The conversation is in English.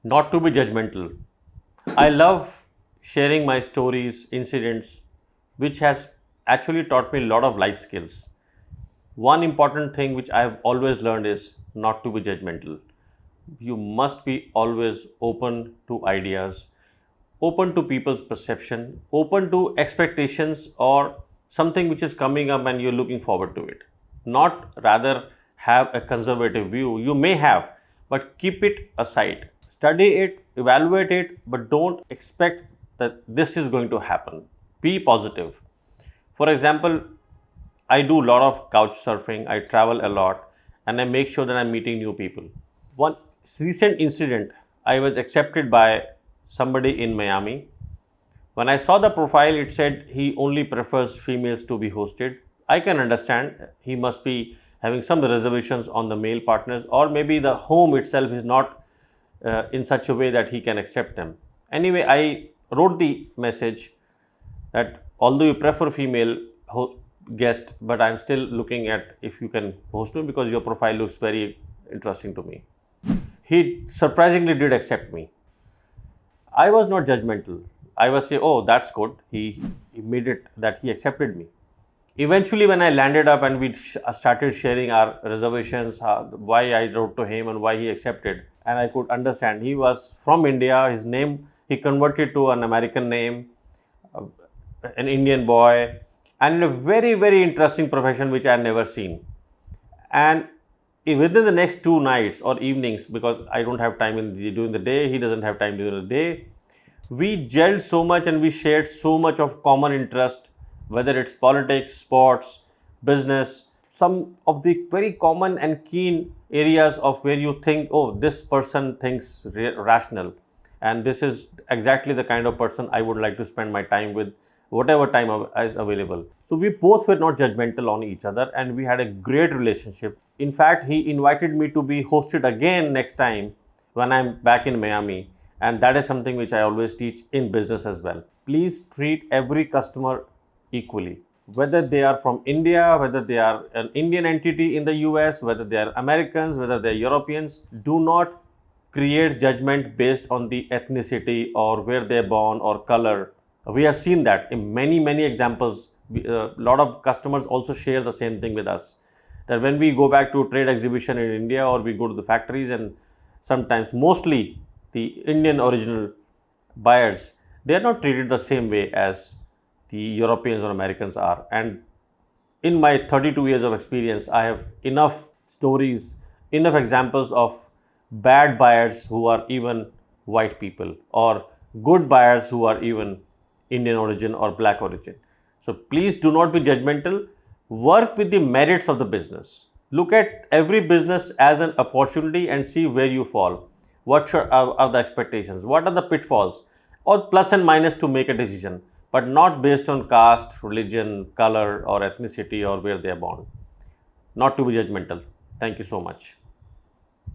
Not to be judgmental. I love sharing my stories, incidents, which has actually taught me a lot of life skills. One important thing which I have always learned is not to be judgmental. You must be always open to ideas, open to people's perception, open to expectations or something which is coming up and you're looking forward to it. Not rather have a conservative view. You may have, but keep it aside. Study it, evaluate it, but don't expect that this is going to happen. Be positive. For example, I do a lot of couch surfing, I travel a lot, and I make sure that I'm meeting new people. One recent incident, I was accepted by somebody in Miami. When I saw the profile, it said he only prefers females to be hosted. I can understand he must be having some reservations on the male partners, or maybe the home itself is not in such a way that he can accept them. Anyway, I wrote the message that although you prefer female guest, but I'm still looking at if you can host me because your profile looks very interesting to me. He surprisingly did accept me. I was not judgmental. I was saying, oh, that's good. He made it that he accepted me. Eventually, when I landed up and we started sharing our reservations, why I wrote to him and why he accepted, and I could understand he was from India. His name, he converted to an American name, an Indian boy, and in a very, very interesting profession which I had never seen. And within the next 2 nights or evenings, because I don't have time during the day, he doesn't have time during the day, we gelled so much and we shared so much of common interest, whether it's politics, sports, business, some of the very common and keen areas of where you think, oh, this person thinks rational, and this is exactly the kind of person I would like to spend my time with, whatever time is available. So we both were not judgmental on each other and we had a great relationship. In fact, he invited me to be hosted again next time when I'm back in Miami, and that is something which I always teach in business as well. Please treat every customer equally, whether they are from India, whether they are an Indian entity in the US, whether they are Americans, whether they are Europeans. Do not create judgment based on the ethnicity or where they're born or color. We have seen that in many examples. A lot of customers also share the same thing with us, that when we go back to trade exhibition in India or we go to the factories, and sometimes mostly the Indian original buyers, they are not treated the same way as the Europeans or Americans are. And in my 32 years of experience, I have enough stories, enough examples of bad buyers who are even white people, or good buyers who are even Indian origin or black origin. So please do not be judgmental. Work with the merits of the business. Look at every business as an opportunity and see where you fall. What are the expectations? What are the pitfalls? Or plus and minus to make a decision, but not based on caste, religion, color, or ethnicity, or where they are born. Not to be judgmental. Thank you so much.